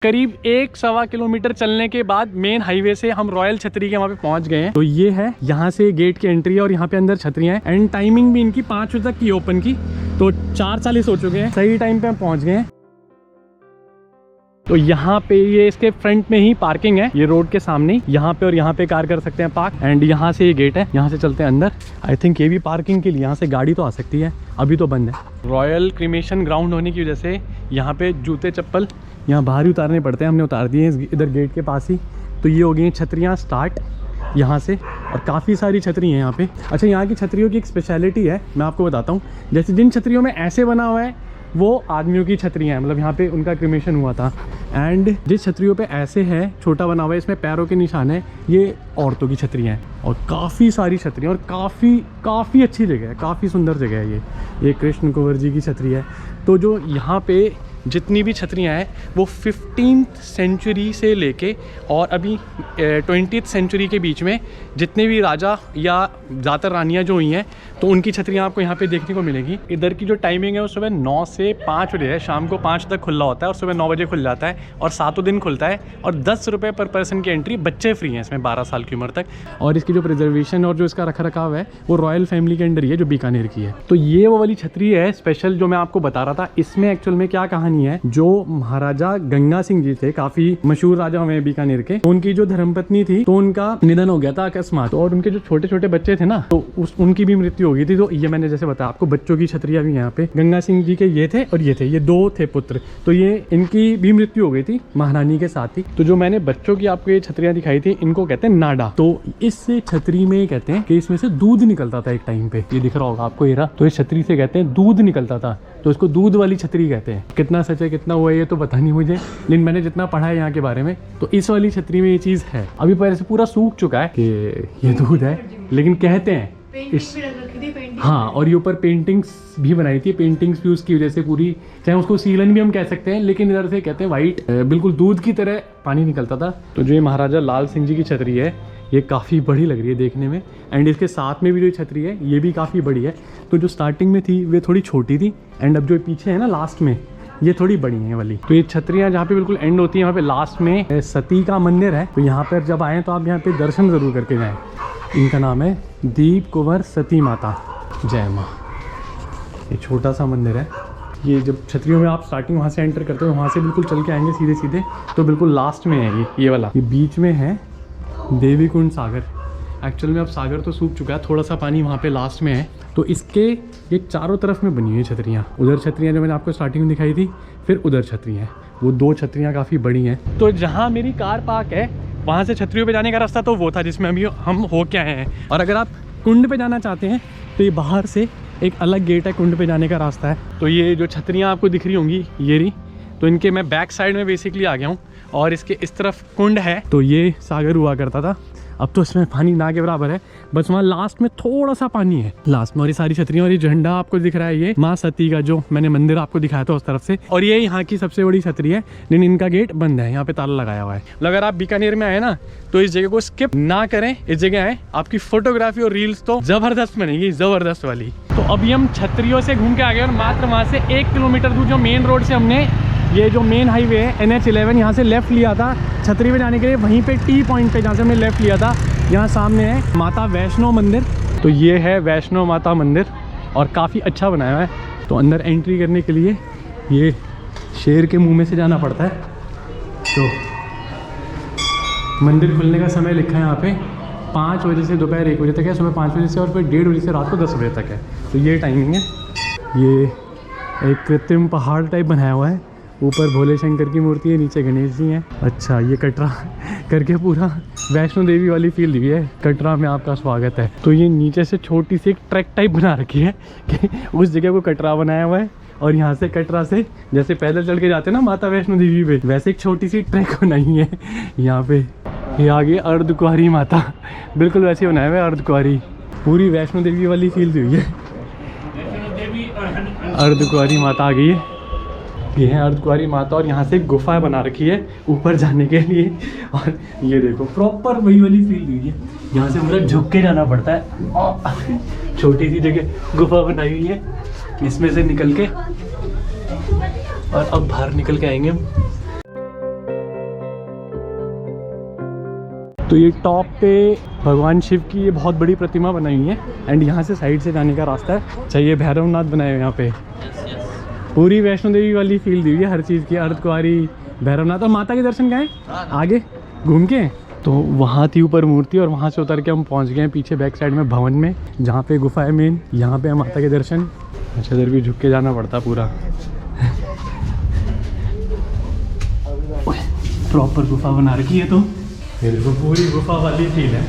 करीब 1-1.25 किलोमीटर चलने के बाद मेन हाईवे से हम रॉयल छतरी के वहाँ पे पहुँच गए हैं। तो ये है, यहाँ से गेट की एंट्री है और यहाँ पे अंदर छतरियाँ हैं एंड टाइमिंग भी इनकी 5 बजे तक की ओपन की। तो 4:40 हो चुके हैं, सही टाइम पे हम पहुँच गए हैं। तो यहाँ पे ये इसके फ्रंट में ही पार्किंग है, ये रोड के सामने ही, यहाँ पे और यहाँ पे कार कर सकते हैं पार्क। एंड यहाँ से ये गेट है, यहाँ से चलते हैं अंदर। आई थिंक ये भी पार्किंग के लिए, यहाँ से गाड़ी तो आ सकती है, अभी तो बंद है। रॉयल क्रीमेशन ग्राउंड होने की वजह से यहाँ पे जूते चप्पल यहाँ बाहर ही उतारने पड़ते हैं, हमने उतार दिए हैं इधर गेट के पास ही। तो ये हो गई छतरियाँ स्टार्ट यहाँ से, और काफ़ी सारी छतरी हैं यहाँ पे। अच्छा, यहाँ की छतरियों की एक स्पेशलिटी है, मैं आपको बताता हूँ। जैसे जिन छतरियों में ऐसे बना हुआ है वो आदमियों की छतरियाँ हैं, मतलब यहाँ पे उनका क्रिमेशन हुआ था। एंड जिस छतरियों पे ऐसे है छोटा बना हुआ है, इसमें पैरों के निशान है, ये औरतों की छतरियाँ हैं। और काफ़ी सारी छतरियाँ, और काफ़ी अच्छी जगह है, काफ़ी सुंदर जगह है ये कृष्ण कुंवर जी की छतरी है। तो जो यहाँ पे जितनी भी छतरियाँ हैं वो 15th सेंचुरी से लेके और अभी 20th सेंचुरी के बीच में जितने भी राजा या ज़्यादातर रानियाँ जो हुई हैं, तो उनकी छतरियाँ आपको यहाँ पे देखने को मिलेगी। इधर की जो टाइमिंग है वो सुबह 9 से 5 बजे है, शाम को 5 तक खुला होता है और सुबह 9 बजे खुल जाता है, और 7 दिन खुलता है। और 10 रुपये पर पर्सन की एंट्री, बच्चे फ्री हैं इसमें 12 साल की उम्र तक। और इसकी जो प्रिजर्वेशन और जो इसका रखा रखाव है वो रॉयल फैमिली के अंडर ही है, जो बीकानेर की है। तो ये वो वाली छतरी है स्पेशल जो मैं आपको बता रहा था। इसमें एक्चुअल में क्या कहानी है, जो महाराजा गंगा सिंह जी थे, काफी मशहूर राजा हुए बीकानेर के, तो उनकी जो धर्मपत्नी थी तो उनका निधन हो गया था अकस्मात, और उनके जो छोटे छोटे बच्चे थे ना, तो उनकी भी मृत्यु हो गई थी। तो ये मैंने जैसे बताया आपको, बच्चों की छतरियां भी यहाँ पे गंगा सिंह जी के ये थे और ये थे, ये 2 थे पुत्र, तो ये इनकी भी मृत्यु हो गई थी महारानी के साथ ही। तो जो मैंने बच्चों की आपको ये छतरियां दिखाई थी, इनको कहते हैं नाडा। तो इस छतरी में कहते हैं कि इसमें से दूध निकलता था एक टाइम पे, ये दिख रहा होगा आपको एरा, तो इस छतरी से कहते हैं दूध निकलता था, तो इसको दूध वाली छतरी कहते हैं। कितना सच है कितना हुआ है ये तो पता नहीं मुझे, लेकिन मैंने जितना पढ़ा है यहाँ के बारे में, तो इस वाली छतरी में ये चीज़ है। अभी पर ऐसे पूरा सूख चुका है कि ये दूध है, लेकिन कहते हैं इस, हाँ, और ये ऊपर पेंटिंग्स भी बनाई थी, पेंटिंग्स भी उसकी वजह से पूरी, चाहे उसको सीलन भी हम कह सकते हैं, लेकिन इधर से कहते हैं वाइट, बिल्कुल दूध की तरह पानी निकलता था। तो जो ये महाराजा लाल सिंह जी की छतरी है, ये काफ़ी बड़ी लग रही है देखने में। एंड इसके साथ में भी जो छतरी है ये भी काफ़ी बड़ी है। तो जो स्टार्टिंग में थी वे थोड़ी छोटी थी, एंड अब जो पीछे है ना लास्ट में, ये थोड़ी बड़ी है वाली। तो ये छतरियाँ जहाँ पे बिल्कुल एंड होती है, वहाँ पे लास्ट में सती का मंदिर है। तो यहाँ पर जब आएँ तो आप यहाँ पे दर्शन ज़रूर करके जाएँ। इनका नाम है दीप कुंवर सती माता, जय माँ। ये छोटा सा मंदिर है। ये जब छतरियों में आप स्टार्टिंग वहाँ से एंटर करते हो, वहाँ से बिल्कुल चल के आएंगे सीधे सीधे, तो बिल्कुल लास्ट में है ये वाला। ये बीच में है देवी कुंड सागर। एक्चुअल में अब सागर तो सूख चुका है, थोड़ा सा पानी वहाँ पे लास्ट में है। तो इसके ये चारों तरफ में बनी हुई है छतरियाँ। उधर छतरियाँ जो मैंने आपको स्टार्टिंग में दिखाई थी, फिर उधर छतरियाँ हैं, वो 2 छतरियाँ काफ़ी बड़ी हैं। तो जहाँ मेरी कार पार्क है वहाँ से छतरियों पे जाने का रास्ता तो वो था जिसमें अभी हम हो के आए हैं। और अगर आप कुंड पे जाना चाहते हैं तो ये बाहर से एक अलग गेट है, कुंड पे जाने का रास्ता है। तो ये जो छतरियाँ आपको दिख रही होंगी ये रही, तो इनके मैं बैक साइड में बेसिकली आ गया हूँ, और इसके इस तरफ कुंड है। तो ये सागर हुआ करता था, अब तो इसमें पानी ना के बराबर है, बस वहाँ लास्ट में थोड़ा सा पानी है लास्ट में। और ये सारी छतरियाँ, और ये झंडा आपको दिख रहा है, ये माँ सती का जो मैंने मंदिर आपको दिखाया था उस तरफ से। और ये यहाँ की सबसे बड़ी छतरी है, लेकिन इनका गेट बंद है, यहाँ पे ताला लगाया हुआ है। अगर आप बीकानेर में आए ना तो इस जगह को स्किप ना करें, इस जगह आए, आपकी फोटोग्राफी और रील्स तो जबरदस्त बनेगी, जबरदस्त वाली। तो अभी हम छतरियों से घूम के आ गए, और मात्र वहाँ से 1 किलोमीटर दूर जो मेन रोड से हमने ये जो मेन हाईवे है NH11, यहाँ से लेफ़्ट लिया था छतरी पे जाने के लिए, वहीं पे टी पॉइंट पे जहाँ से हमने लेफ़्ट लिया था, यहाँ सामने है माता वैष्णो मंदिर। तो ये है वैष्णो माता मंदिर, और काफ़ी अच्छा बनाया हुआ है। तो अंदर एंट्री करने के लिए ये शेर के मुंह में से जाना पड़ता है। तो मंदिर खुलने का समय लिखा है यहाँ पे 5 बजे से दोपहर 1 बजे तक है, सुबह 5 बजे से, और फिर 1:30 बजे से रात को 10 बजे तक है। तो ये टाइमिंग है। ये एक कृत्रिम पहाड़ टाइप बनाया हुआ है, ऊपर भोले शंकर की मूर्ति है, नीचे गणेश जी हैं। अच्छा, ये कटरा करके पूरा वैष्णो देवी वाली फील दी है, कटरा में आपका स्वागत है। तो ये नीचे से छोटी सी एक ट्रैक टाइप बना रखी है कि उस जगह को कटरा बनाया हुआ है, और यहाँ से कटरा से जैसे पैदल चढ़ के जाते हैं ना माता वैष्णो देवी पे, वैसे एक छोटी सी ट्रैक बनाई है यहाँ पे। ये आगे अर्धकुंवारी माता, बिल्कुल वैसे बनाया हुआ है अर्धकुंवारी, पूरी वैष्णो देवी वाली फील दी हुई है। अर्धकुंवारी माता आ गई है, ये है अर्धकुंवारी माता, और यहाँ से एक गुफा बना रखी है ऊपर जाने के लिए। और ये देखो प्रॉपर वही वाली फील दी है, यहाँ से पूरा झुक के जाना पड़ता है। छोटी सी जगह गुफा बनाई हुई है, इसमें से निकल के, और अब बाहर निकल के आएंगे हम। तो ये टॉप पे भगवान शिव की ये बहुत बड़ी प्रतिमा बनाई हुई है एंड यहाँ से साइड से जाने का रास्ता है। चाहिए भैरवनाथ बनाए हुए यहाँ पे, पूरी वैष्णो देवी वाली फील दी हुई है हर चीज़ की, अर्धकुंवारी भैरवनाथ। और माता के दर्शन कहाँ है आगे घूम के, तो वहाँ थी ऊपर मूर्ति और वहाँ से उतर के हम पहुँच गए हैं पीछे बैक साइड में भवन में, जहाँ पे गुफा है मेन, यहाँ पे है माता के दर्शन। अच्छा इधर भी झुक के जाना पड़ता पूरा, प्रॉपर गुफा बना रखी है। तो ये देखो पूरी गुफा वाली फील है।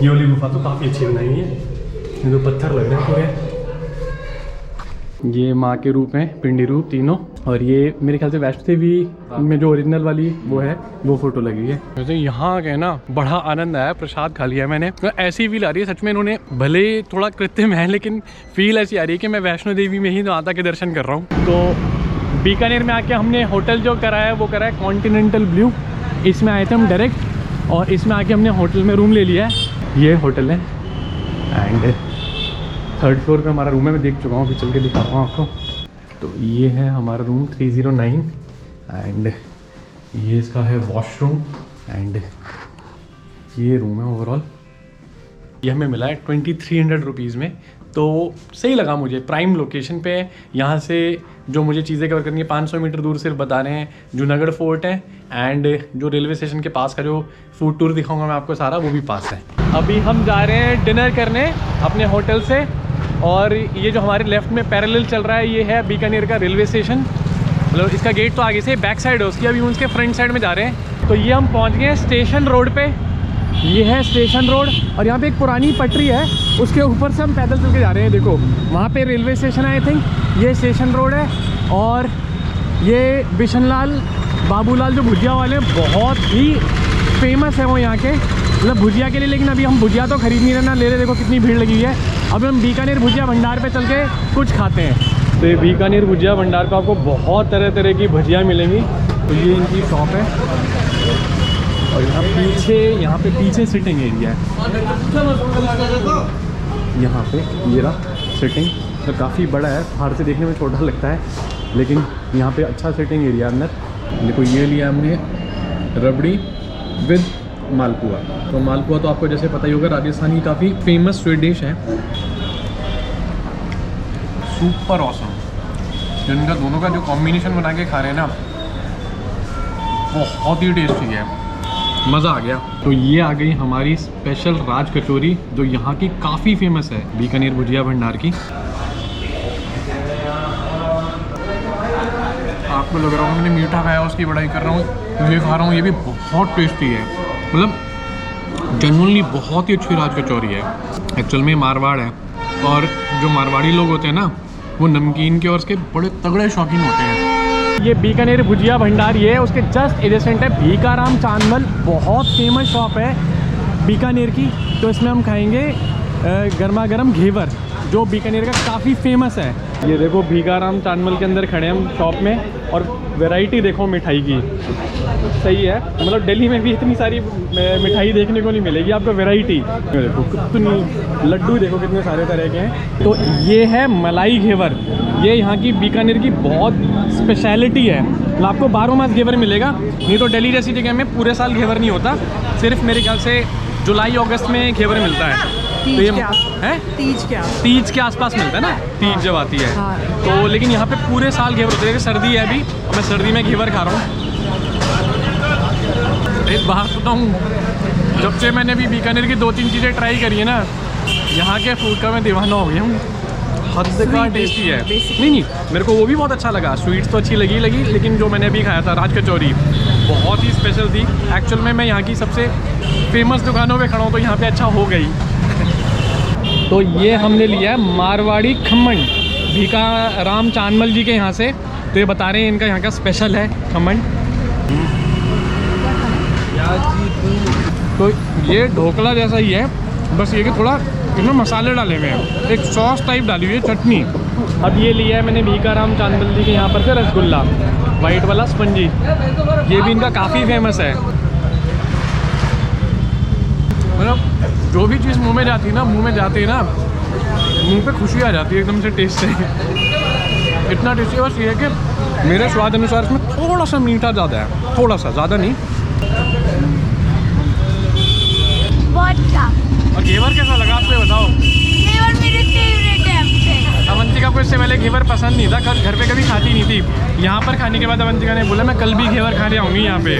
ये वाली गुफा तो काफ़ी अच्छी बनाई है, ये तो पत्थर लग रहे हैं पूरे। ये माँ के रूप हैं, पिंडी रूप तीनों, और ये मेरे ख्याल से वैष्णो देवी में जो ओरिजिनल वाली वो है वो फोटो लगी है। वैसे यहाँ गए ना बड़ा आनंद आया, प्रसाद खा लिया मैंने, तो ऐसी फील आ रही है सच में, इन्होंने भले थोड़ा कृत्रिम है लेकिन फील ऐसी आ रही है कि मैं वैष्णो देवी में ही माता के दर्शन कर रहा हूँ। तो बीकानेर में आके हमने होटल जो करा है वो करा है कॉन्टिनेंटल ब्लू, इसमें आए थे हम डायरेक्ट, और इसमें आके हमने होटल में रूम ले लिया है। ये होटल है एंड 3rd फ्लोर पे हमारा रूम है, मैं देख चुका हूँ, अभी चल के दिखाता हूँ आपको। तो ये है हमारा रूम 309 एंड ये इसका है वॉशरूम एंड ये रूम है ओवरऑल। ये हमें मिला है 2300 रुपीज़ में, तो सही लगा मुझे, प्राइम लोकेशन पे है। यहाँ से जो मुझे चीज़ें कवर करनी है 500 मीटर दूर सिर्फ बता रहे हैं, जूनागढ़ फोर्ट है एंड जो रेलवे स्टेशन के पास का जो फूड टूर दिखाऊंगा मैं आपको सारा, वो भी पास है। अभी हम जा रहे हैं डिनर करने अपने होटल से, और ये जो हमारे लेफ्ट में पैरेलल चल रहा है ये है बीकानेर का रेलवे स्टेशन, मतलब इसका गेट तो आगे से बैक साइड है उसकी, अभी उसके फ्रंट साइड में जा रहे हैं। तो ये हम पहुँच गए हैं स्टेशन रोड पे, ये है स्टेशन रोड, और यहाँ पे एक पुरानी पटरी है उसके ऊपर से हम पैदल चल के जा रहे हैं। देखो वहाँ पे रेलवे स्टेशन है, आई थिंक ये स्टेशन रोड है। और ये बिशनलाल बाबूलाल जो भुजिया वाले बहुत ही फेमस है वो यहाँ के, मतलब भुजिया के लिए। लेकिन अभी हम भुजिया तो खरीद नहीं रहे ना ले रहे, देखो कितनी भीड़ लगी हुई है। अब हम बीकानेर भुजिया भंडार पे चल के कुछ खाते हैं। तो ये बीकानेर भुजिया भंडार पे आपको बहुत तरह तरह की भुजिया मिलेंगी। तो ये इनकी शॉप है, और यहाँ पे पीछे सिटिंग एरिया है, यहाँ पे ये रहा सिटिंग, तो काफ़ी बड़ा है, बाहर से देखने में छोटा लगता है लेकिन यहाँ पे अच्छा सिटिंग एरिया अंदर। देखो ये लिया हमने रबड़ी विद मालपुआ। तो मालपुआ तो आपको जैसे पता ही होगा राजस्थान की काफ़ी फेमस स्वीट डिश है, सुपर ऑसम। जो इनका दोनों का जो कॉम्बिनेशन बना के खा रहे हैं ना, बहुत ही टेस्टी है, मज़ा आ गया। तो ये आ गई हमारी स्पेशल राज कचौरी, जो यहाँ की काफ़ी फेमस है बीकानेर भुजिया भंडार की। आपको लग रहा होगा मैंने मीठा खाया उसकी बड़ाई कर रहा हूँ, ये खा रहा हूँ, ये भी बहुत टेस्टी है, मतलब जनरली बहुत ही अच्छी राज कचौरी है। एक्चुअल में मारवाड़ है, और जो मारवाड़ी लोग होते हैं ना वो नमकीन के और उसके बड़े तगड़े शौकीन होते हैं। ये बीकानेर भुजिया भंडार ये है, उसके जस्ट एडजेसेंट है भीकाराम चांदमल, बहुत फेमस शॉप है बीकानेर की। तो इसमें हम खाएंगे गर्मा गर्म घेवर, जो बीकानेर का काफ़ी फेमस है। ये देखो भीकाराम चांदमल के अंदर खड़े हम शॉप में, और वैरायटी देखो मिठाई की, सही है, मतलब दिल्ली में भी इतनी सारी मिठाई देखने को नहीं मिलेगी आपको, वैरायटी देखो कितनी, लड्डू देखो कितने सारे तरह के हैं। तो ये है मलाई घेवर, ये यहाँ की बीकानेर की बहुत स्पेशलिटी है, मतलब आपको 12 मास घेवर मिलेगा, नहीं तो दिल्ली जैसी जगह में पूरे साल घेवर नहीं होता, सिर्फ मेरे ख्याल से जुलाई अगस्त में घेवर मिलता है। तो ये है तीज के आसपास मिलता है ना, तीज जब आती है। हाँ। तो लेकिन यहाँ पे पूरे साल घेवर होते हैं, सर्दी है अभी और मैं सर्दी में घेवर खा रहा हूँ। एक बात बताऊँ, जब से मैंने भी बीकानेर की 2-3 चीज़ें ट्राई करी है ना, यहाँ के फूड का मैं दीवाना हो गया हूँ, हद का टेस्टी है। नहीं मेरे को वो भी बहुत अच्छा लगा, स्वीट्स तो अच्छी लगी लेकिन जो मैंने अभी खाया था राज कचौरी बहुत ही स्पेशल थी। एक्चुअल में मैं यहाँ की सबसे फेमस दुकानों पे खड़ा हूँ, तो यहाँ पे अच्छा हो गई। तो ये हमने लिया है मारवाड़ी खम्मन भीकाराम चांदमल जी के यहाँ से, तो ये बता रहे हैं इनका यहाँ का स्पेशल है खम्मन। तो ये ढोकला जैसा ही है, बस ये कि थोड़ा इसमें मसाले डाले हुए हैं, एक सॉस टाइप डाली हुई है, चटनी। अब ये लिया है मैंने भीकाराम चांदमल जी के यहाँ पर से रसगुल्ला, वाइट वाला स्पंजी, ये भी इनका काफ़ी फेमस है। मतलब जो भी चीज़ मुंह में जाती है ना, मुंह पे खुशी आ जाती है एकदम से टेस्ट से, इतना टेस्टी है। बस ये है कि मेरे स्वाद अनुसार इसमें थोड़ा सा मीठा ज़्यादा है, थोड़ा सा, ज़्यादा नहीं। बहुत था। और घेवर कैसा लगा आपको, बताओ। घेवर मेरे फेवरेट है। अवंतिका को इससे पहले घेवर पसंद नहीं था, घर पे कभी खाती नहीं थी। यहाँ पर खाने के बाद अवंतिका ने बोला मैं कल भी घेवर खाने आऊँगी यहाँ पे।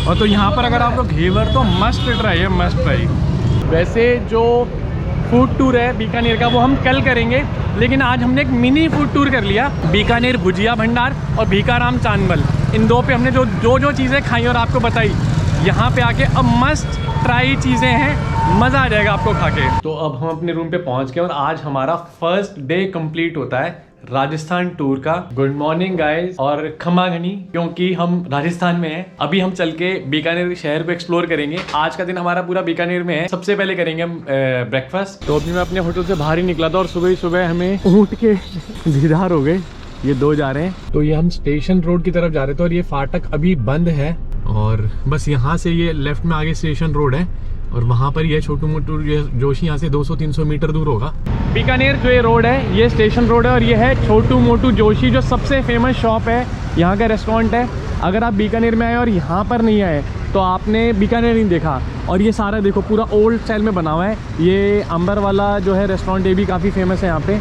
और तो यहाँ पर अगर आपको घेवर तो मस्ट ट्राई है, मस्ट ट्राई। वैसे जो फूड टूर है बीकानेर का वो हम कल करेंगे, लेकिन आज हमने एक मिनी फूड टूर कर लिया। बीकानेर भुजिया भंडार और भीकाराम चांदमल, इन दो पे हमने जो चीज़ें खाई और आपको बताई। यहाँ पे आके अब मस्ट ट्राई चीज़ें हैं, मज़ा आ जाएगा आपको खा के। तो अब हम अपने रूम पे पहुँच गए और आज हमारा फर्स्ट डे कंप्लीट होता है राजस्थान टूर का। गुड मॉर्निंग गाइस और खमा घनी, क्योंकि हम राजस्थान में हैं। अभी हम चल के बीकानेर शहर को एक्सप्लोर करेंगे। आज का दिन हमारा पूरा बीकानेर में है। सबसे पहले करेंगे हम ब्रेकफास्ट। तो अभी मैं अपने होटल से बाहर ही निकला था और सुबह ही सुबह हमें ऊँट के दीदार हो गए। ये दो जा रहे हैं, तो ये हम स्टेशन रोड की तरफ जा रहे थे और ये फाटक अभी बंद है। और बस यहाँ से ये लेफ्ट में आगे स्टेशन रोड है और वहाँ पर ये छोटू मोटू जोशी यहाँ से 200-300 मीटर दूर होगा। बीकानेर जो ये रोड है ये स्टेशन रोड है और ये है छोटू मोटू जोशी, जो सबसे फेमस शॉप है, यहाँ का रेस्टोरेंट है। अगर आप बीकानेर में आए और यहाँ पर नहीं आए तो आपने बीकानेर नहीं देखा। और ये सारा देखो पूरा ओल्ड स्टाइल में बना हुआ है। ये अंबर वाला जो है रेस्टोरेंट, ये भी काफ़ी फेमस है यहाँ पे।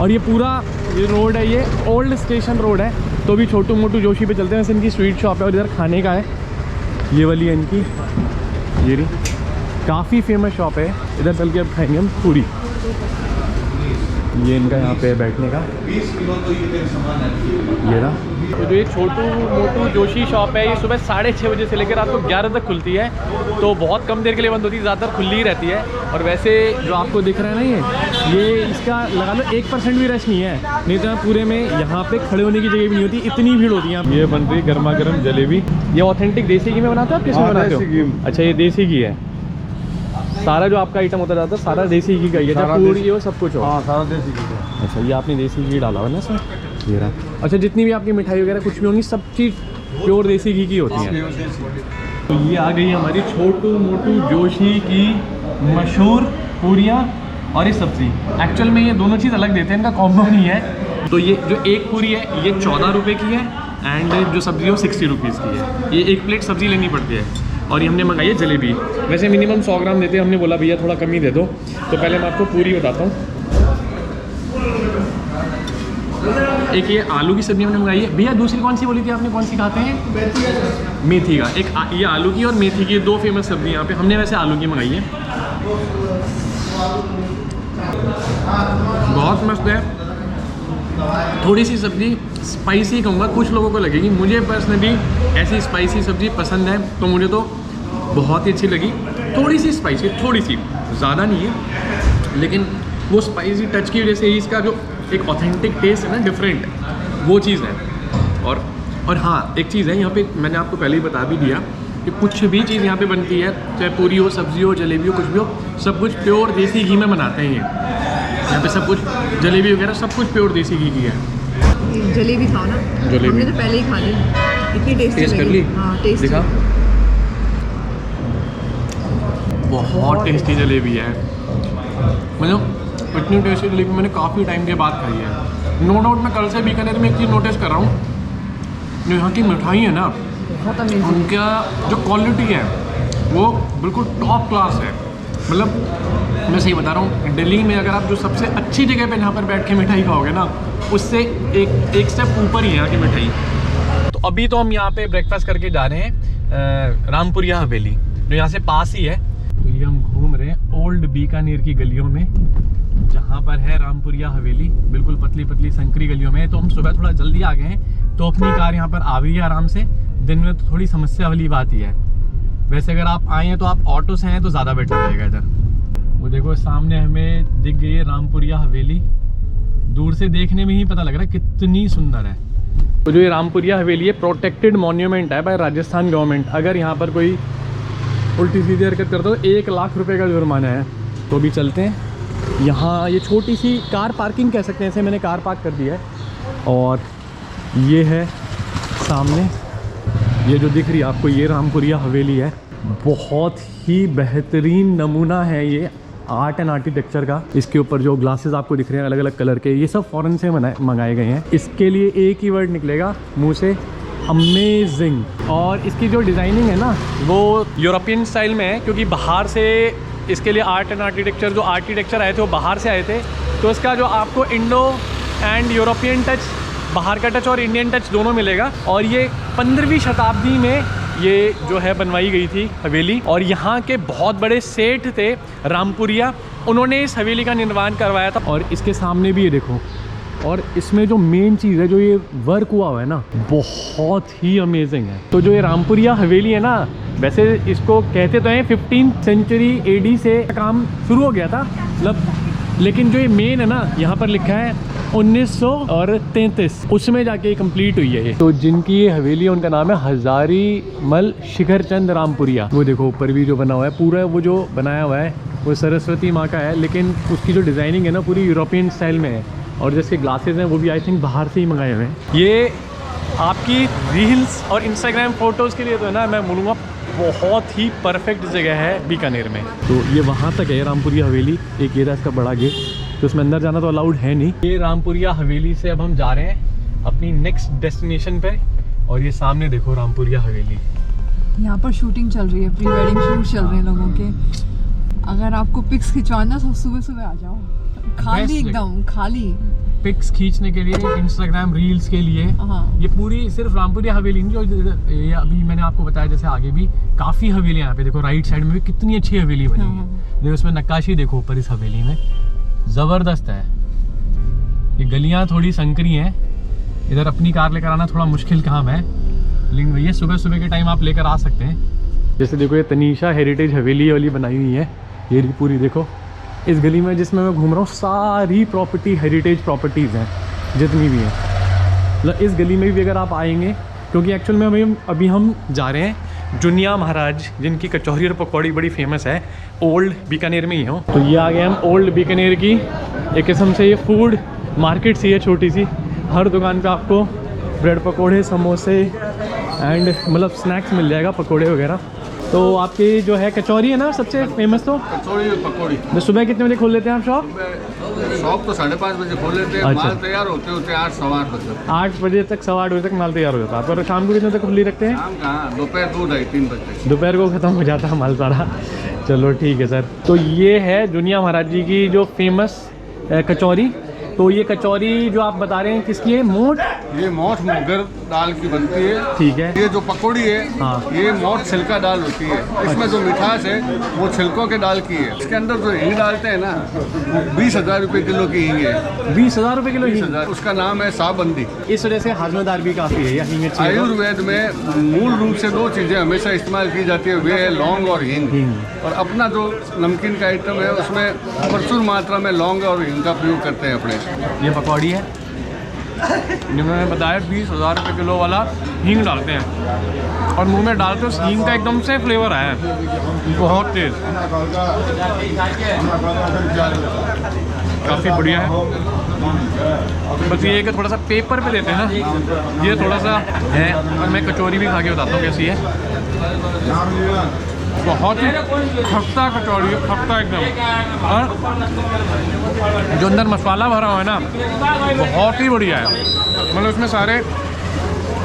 और ये पूरा ये रोड है, ये ओल्ड स्टेशन रोड है। तो भी छोटू मोटू जोशी पे चलते हैं। वैसे इनकी स्वीट शॉप है और इधर खाने का है, ये वाली है इनकी, ये रही, काफ़ी फेमस शॉप है। इधर चल के अब खाएंगे हम पूरी। ये इनका यहाँ पे बैठने का 20 किलो तो ये रहा। तो जो ये छोटू मोटू जोशी शॉप है ये सुबह 6:30 बजे से लेकर रात को 11 तक खुलती है। तो बहुत कम देर के लिए बंद होती है, ज़्यादातर खुली ही रहती है। और वैसे जो आपको दिख रहा है ना, ये इसका लगा लो 1% भी रश नहीं है। नहीं तो पूरे में यहाँ पे खड़े होने की जगह भी नहीं होती, इतनी भीड़ होती है। ये बन रही गर्मा गर्म जलेबी। ये ऑथेंटिक देसी घी में बनाते हो आप, किसमें बनाते हो? अच्छा, ये देसी घी है। सारा जो आपका आइटम होता जाता है सारा देसी घी का ही है, पूरी हो सब कुछ हो? हाँ, सारा देसी घी का। अच्छा, ये आपने देसी घी डाला हुआ ना सर, ये रहा। अच्छा, जितनी भी आपकी मिठाई वगैरह कुछ भी होंगी सब चीज़ प्योर देसी घी की होती है। तो ये आ गई हमारी छोटू मोटू जोशी की मशहूर पूरियाँ और ये सब्ज़ी। एक्चुअल में ये दोनों चीज़ अलग देते हैं, इनका कॉम्बो नहीं है। तो ये जो एक पूरी है ये 14 रुपये की है एंड जो सब्ज़ी है वो 60 रुपीज़ की है। ये एक प्लेट सब्ज़ी लेनी पड़ती है। और ये हमने मंगाई है जलेबी। वैसे मिनिमम 100 ग्राम देते हैं, हमने बोला भैया थोड़ा कम ही दे दो। तो पहले मैं आपको पूरी बताता हूँ। एक ये आलू की सब्ज़ी हमने मंगाई है। भैया दूसरी कौन सी बोली थी आपने, कौन सी खाते हैं? मेथी का। एक ये आलू की और मेथी की, दो फेमस सब्ज़ी यहाँ पे। हमने वैसे आलू की मंगाई है, बहुत मस्त है। थोड़ी सी सब्ज़ी स्पाइसी कहूँगा, कुछ लोगों को लगेगी, मुझे पर्सनली ऐसी स्पाइसी सब्ज़ी पसंद है तो मुझे तो बहुत ही अच्छी लगी। थोड़ी सी स्पाइसी, थोड़ी सी, ज़्यादा नहीं है, लेकिन वो स्पाइसी टच की वजह से ही इसका जो एक ऑथेंटिक टेस्ट है ना, डिफरेंट, वो चीज़ है। और हाँ, एक चीज़ है यहाँ पे, मैंने आपको पहले ही बता भी दिया कि कुछ भी चीज़ यहाँ पे बनती है, चाहे पूरी हो, सब्ज़ी हो, जलेबी हो, कुछ भी हो, सब कुछ प्योर देसी घी में बनाते हैं। यहाँ पे सब कुछ जलेबी वगैरह सब कुछ प्योर देसी घी की है। जलेबी खाओ ना, हमने तो पहले ही खा ली, इतनी टेस्टी टेस्ट कर ली? हाँ, टेस्ट दिखा, बहुत टेस्टी जलेबी है। मतलब इतनी टेस्टी जलेबी मैंने काफ़ी टाइम के बाद खाई है। नो डाउट मैं कल से बीकानेर में एक चीज़ नोटिस कर रहा हूँ, जो यहाँ की मिठाई है ना, उनका जो क्वालिटी है वो बिल्कुल टॉप क्लास है। मतलब मैं सही बता रहा हूँ, दिल्ली में अगर आप जो सबसे अच्छी जगह पे यहाँ पर बैठ के मिठाई खाओगे ना, उससे एक स्टेप ऊपर ही है यहाँ की मिठाई। तो अभी तो हम यहाँ पे ब्रेकफास्ट करके जा रहे हैं रामपुरिया हवेली, जो यहाँ से पास ही है। तो ये हम घूम रहे हैं ओल्ड बीकानेर की गलियों में, जहाँ पर है रामपुरिया हवेली, बिल्कुल पतली पतली संकरी गलियों में। तो हम सुबह थोड़ा जल्दी आ गए हैं, तो अपनी कार यहाँ पर आ गई है आराम से। दिन में तो थोड़ी समस्या वाली बात ही है। वैसे अगर आप आए हैं तो आप ऑटो से हैं तो ज़्यादा बेटर रहेगा। इधर वो देखो सामने हमें दिख गई है रामपुरिया हवेली, दूर से देखने में ही पता लग रहा है कितनी सुंदर है। तो जो ये रामपुरिया हवेली है प्रोटेक्टेड मॉन्यूमेंट है बाय राजस्थान गवर्नमेंट। अगर यहाँ पर कोई उल्टी सीधी हरकत करता तो 1 लाख रुपए का जुर्माना है। तो भी चलते हैं। यहाँ ये छोटी सी कार पार्किंग कह सकते हैं, ऐसे मैंने कार पार्क कर दिया है। और ये है सामने, ये जो दिख रही है आपको, ये रामपुरिया हवेली है। बहुत ही बेहतरीन नमूना है ये आर्ट एंड आर्किटेक्चर का। इसके ऊपर जो ग्लासेस आपको दिख रहे हैं अलग अलग कलर के, ये सब फॉरेन से मंगाए गए हैं। इसके लिए एक ही वर्ड निकलेगा मुंह से, अमेजिंग। और इसकी जो डिज़ाइनिंग है ना वो यूरोपियन स्टाइल में है, क्योंकि बाहर से इसके लिए आर्ट एंड आर्किटेक्चर जो आर्किटेक्चर आए थे वो बाहर से आए थे, तो इसका जो आपको इंडो एंड यूरोपियन टच, बाहर का टच और इंडियन टच दोनों मिलेगा। और ये 15वीं शताब्दी में ये जो है बनवाई गई थी हवेली, और यहाँ के बहुत बड़े सेठ थे रामपुरिया, उन्होंने इस हवेली का निर्माण करवाया था। और इसके सामने भी ये देखो, और इसमें जो मेन चीज़ है जो ये वर्क हुआ है ना बहुत ही अमेजिंग है। तो जो ये रामपुरिया हवेली है ना, वैसे इसको कहते तो हैं 15th सेंचुरी AD से काम शुरू हो गया था मतलब, लेकिन जो ये मेन है ना यहाँ पर लिखा है 1933 उसमें जाके कंप्लीट हुई है ये। तो जिनकी ये हवेली है उनका नाम है हजारीमल शिखर चंद रामपुरिया। वो देखो ऊपर भी जो बना हुआ है पूरा, वो जो बनाया हुआ है वो सरस्वती माँ का है, लेकिन उसकी जो डिज़ाइनिंग है ना पूरी यूरोपियन स्टाइल में है। और जैसे ग्लासेस हैं वो भी आई थिंक बाहर से ही मंगाए हुए हैं। ये आपकी रील्स और इंस्टाग्राम फ़ोटोज़ के लिए तो है ना, मैं बोलूँगा बहुत ही परफेक्ट जगह है बीकानेर में। तो ये वहाँ तक है रामपुरिया हवेली। एक ये था इसका बड़ा गेट, तो उसमें अंदर जाना तो अलाउड है नहीं। ये रामपुरिया हवेली से अब हम जा रहे हैं अपनी नेक्स्ट डेस्टिनेशन पे, और ये सामने देखो रामपुरिया हवेली। यहाँ पर शूटिंग चल रही है, प्री वेडिंग शूट चल रहे हैं लोगों के। अगर आपको पिक्स खिंचवाना तो सुबह सुबह आ जाओ, खाली एकदम खाली पिक्स खींचने के लिए, इंस्टाग्राम रील्स के लिए। ये पूरी सिर्फ रामपुरिया हवेली नहीं, जो ये अभी मैंने आपको बताया जैसे आगे भी काफ़ी हवेलियाँ यहाँ पे देखो, राइट साइड में भी कितनी अच्छी हवेली बनी है। देखो इसमें नक्काशी देखो ऊपर इस हवेली में, ज़बरदस्त है। ये गलियाँ थोड़ी संकरी हैं, इधर अपनी कार लेकर आना थोड़ा मुश्किल काम है, लेकिन भैया सुबह सुबह के टाइम आप लेकर आ सकते हैं। जैसे देखो ये तनीषा हेरिटेज हवेली वाली बनाई हुई है, ये पूरी देखो। इस गली में जिसमें मैं घूम रहा हूँ सारी प्रॉपर्टी हेरिटेज प्रॉपर्टीज़ हैं जितनी भी हैं। मतलब इस गली में भी अगर आप आएंगे, क्योंकि एक्चुअल में अभी हम जा रहे हैं जुनिया महाराज, जिनकी कचौरी और पकौड़ी बड़ी फेमस है, ओल्ड बीकानेर में ही हो। तो ये आ गए हम ओल्ड बीकानेर की एक किस्म से ये फूड मार्केट सी है छोटी सी। हर दुकान पे आपको ब्रेड पकौड़े, समोसे एंड मतलब स्नैक्स मिल जाएगा, पकौड़े वगैरह। तो आपकी जो है कचौरी है ना सबसे फेमस, तो कचौरी और पकौड़ी। तो सुबह कितने बजे खोल लेते हैं आप शॉप? शॉप तो 5:30 बजे खोल लेते हैं। अच्छा। माल तैयार होते होते 8 सवा 8 बजे। 8 बजे तक, 8:15 बजे तक माल तैयार हो जाता है। और शाम को कितने तक खुली रखते हैं? शाम कहाँ, दोपहर 2 ढाई 3 बजे दोपहर को ख़त्म हो जाता है माल सारा। चलो ठीक है सर। तो ये है जुनिया महाराज जी की जो फेमस कचौरी। तो ये कचौरी जो आप बता रहे हैं किसकी है? मोठ? ये मोठ मुगर दाल की बनती है। ठीक है। ये जो पकौड़ी है, हाँ। ये मोठ छिलका दाल होती है। इसमें जो मिठास है वो छिलकों के दाल की है। इसके अंदर जो हींग डालते हैं ना, वो 20,000 रुपये किलो की हींग है। 20,000 रुपये किलो हींग? 20,000। उसका नाम है साबंदी। इस वजह से हाजमेदार भी काफ़ी है, या हींग अच्छी है? आयुर्वेद में मूल रूप से 2 चीज़ें हमेशा इस्तेमाल की जाती है, वे है लौंग और हींग। और अपना जो नमकीन का आइटम है उसमें प्रचुर मात्रा में लौंग और हींग का प्रयोग करते हैं अपने। ये पकौड़ी है, जिन्होंने बताया 20,000 रुपये किलो वाला हींग डालते हैं, और मुंह में डालते उस हींग का एकदम से फ्लेवर आया है, बहुत तेज़, काफ़ी बढ़िया है। बस ये है कि थोड़ा सा पेपर पे देते हैं ना, ये थोड़ा सा है। और मैं कचौरी भी खा के बताता हूँ कैसी है। बहुत ही खस्ता कचौड़ी है, खस्ता एकदम। और जो अंदर मसाला भरा हुआ है ना बहुत ही बढ़िया है, मतलब उसमें सारे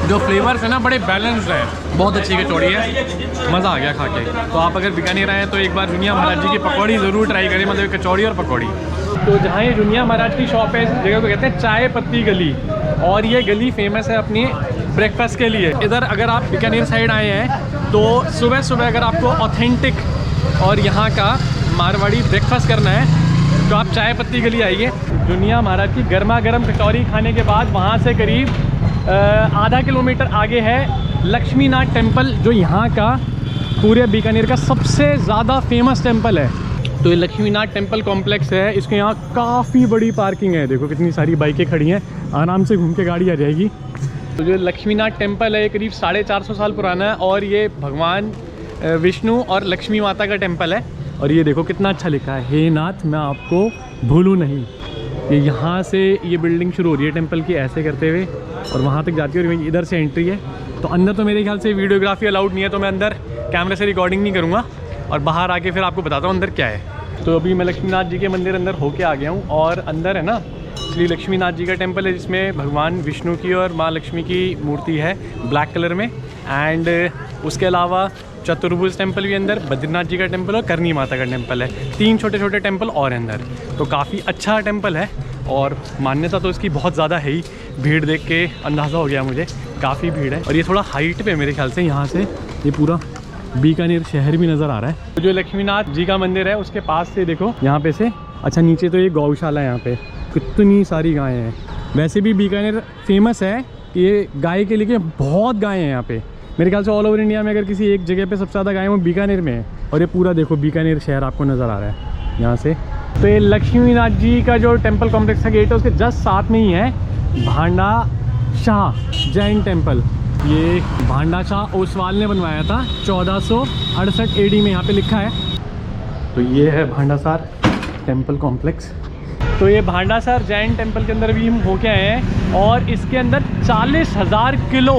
जो फ्लेवर्स है ना बड़े बैलेंस्ड है। बहुत अच्छी कचौड़ी है, मज़ा आ गया खा के। तो आप अगर बीकानेर आए तो एक बार जुनिया महाराज जी की पकौड़ी ज़रूर ट्राई करें, मतलब कचौड़ी और पकौड़ी। तो जहाँ ये जुनिया महाराज की शॉप है, इस जगह को कहते हैं चाय पत्ती गली, और ये गली फेमस है अपनी ब्रेकफास्ट के लिए। इधर अगर आप बीकानेर साइड आए हैं तो सुबह सुबह अगर आपको ऑथेंटिक और यहाँ का मारवाड़ी ब्रेकफास्ट करना है तो आप चाय पत्ती गली आइए। जुनिया महाराज की गर्मा गर्म कचौरी खाने के बाद वहाँ से करीब आधा किलोमीटर आगे है लक्ष्मीनाथ टेम्पल, जो यहाँ का पूरे बीकानेर का सबसे ज़्यादा फेमस टेम्पल है। तो ये लक्ष्मीनाथ टेम्पल कॉम्प्लेक्स है, इसके यहाँ काफ़ी बड़ी पार्किंग है। देखो कितनी सारी बाइकें खड़ी हैं, आराम से घूम के गाड़ी आ जाएगी। तो जो लक्ष्मीनाथ टेम्पल है करीब 450 साल पुराना है, और ये भगवान विष्णु और लक्ष्मी माता का टेम्पल है। और ये देखो कितना अच्छा लिखा है, हे नाथ मैं आपको भूलूँ नहीं। ये यहाँ से ये बिल्डिंग शुरू हो रही है टेम्पल की, ऐसे करते हुए और वहाँ तक जाती है, और इधर से एंट्री है। तो अंदर तो मेरे ख्याल से वीडियोग्राफी अलाउड नहीं है, तो मैं अंदर कैमरे से रिकॉर्डिंग नहीं करूँगा, और बाहर आके फिर आपको बताता हूँ अंदर क्या है। तो अभी मैं लक्ष्मीनाथ जी के मंदिर अंदर होके आ गया हूँ, और अंदर है ना श्री लक्ष्मीनाथ जी का टेम्पल है जिसमें भगवान विष्णु की और माँ लक्ष्मी की मूर्ति है ब्लैक कलर में। एंड उसके अलावा चतुर्भुज टेम्पल भी अंदर, बद्रीनाथ जी का टेम्पल और करनी माता का टेम्पल है। 3 छोटे छोटे टेम्पल और अंदर, तो काफ़ी अच्छा टेम्पल है और मान्यता तो इसकी बहुत ज़्यादा है ही। भीड़ देख के अंदाज़ा हो गया मुझे, काफ़ी भीड़ है। और ये थोड़ा हाइट पे मेरे ख्याल से, यहाँ से ये पूरा बीकानेर शहर भी नज़र आ रहा है। जो लक्ष्मीनाथ जी का मंदिर है उसके पास से देखो यहाँ पे से, अच्छा नीचे तो ये गौशाला है, यहाँ पे कितनी सारी गायें हैं। वैसे भी बीकानेर फेमस है कि ये गाय के लिए बहुत गायें हैं यहाँ पे। मेरे ख्याल से ऑल ओवर इंडिया में अगर किसी एक जगह पे सबसे ज़्यादा गायें वो बीकानेर में है। और ये पूरा देखो बीकानेर शहर आपको नज़र आ रहा है यहाँ से। तो ये लक्ष्मीनाथ जी का जो टेम्पल कॉम्प्लेक्स का गेट है उसके जस्ट साथ में ही है भांडा शाह जैन टेम्पल। ये भांडा शाह ओसवाल ने बनवाया था 1468 AD में, यहाँ पे लिखा है। तो ये है भांडासार टेम्पल कॉम्प्लेक्स। तो ये भांडासार जैन टेम्पल के अंदर भी हम होके आए हैं और इसके अंदर 40,000 किलो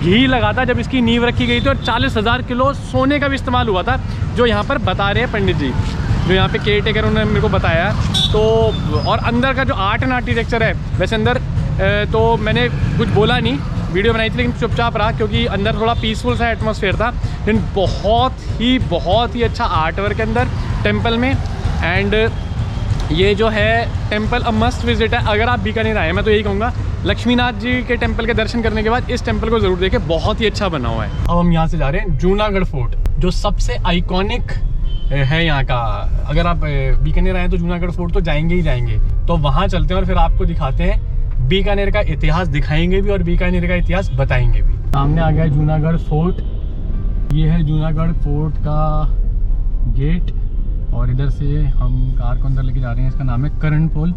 घी लगा था जब इसकी नींव रखी गई थी, और 40,000 किलो सोने का भी इस्तेमाल हुआ था, जो यहाँ पर बता रहे हैं पंडित जी, जो यहाँ पे केयर टेकर उन्होंने मेरे को बताया। तो और अंदर का जो आर्ट एंड आर्किटेक्चर है, वैसे अंदर तो मैंने कुछ बोला नहीं, वीडियो बनाई थी लेकिन चुपचाप रहा क्योंकि अंदर थोड़ा पीसफुल सा एटमॉस्फेयर था। लेकिन बहुत ही अच्छा आर्ट वर्क है अंदर टेम्पल में। एंड ये जो है टेम्पल अ मस्ट विजिट है अगर आप बीकानेर आए। मैं तो यही कहूँगा लक्ष्मीनाथ जी के टेम्पल के दर्शन करने के बाद इस टेम्पल को ज़रूर देखें, बहुत ही अच्छा बना हुआ है। अब हम यहाँ से जा रहे हैं जूनागढ़ फोर्ट, जो सबसे आइकॉनिक है यहाँ का। अगर आप बीकानेर आए तो जूनागढ़ फोर्ट तो जाएंगे ही जाएंगे। तो वहाँ चलते हैं और फिर आपको दिखाते हैं, बीकानेर का इतिहास दिखाएंगे भी और बीकानेर का इतिहास बताएंगे भी। सामने आ गया जूनागढ़ फोर्ट। ये है जूनागढ़ फोर्ट का गेट और इधर से हम कार को अंदर लेके जा रहे हैं। इसका नाम है करण पोल।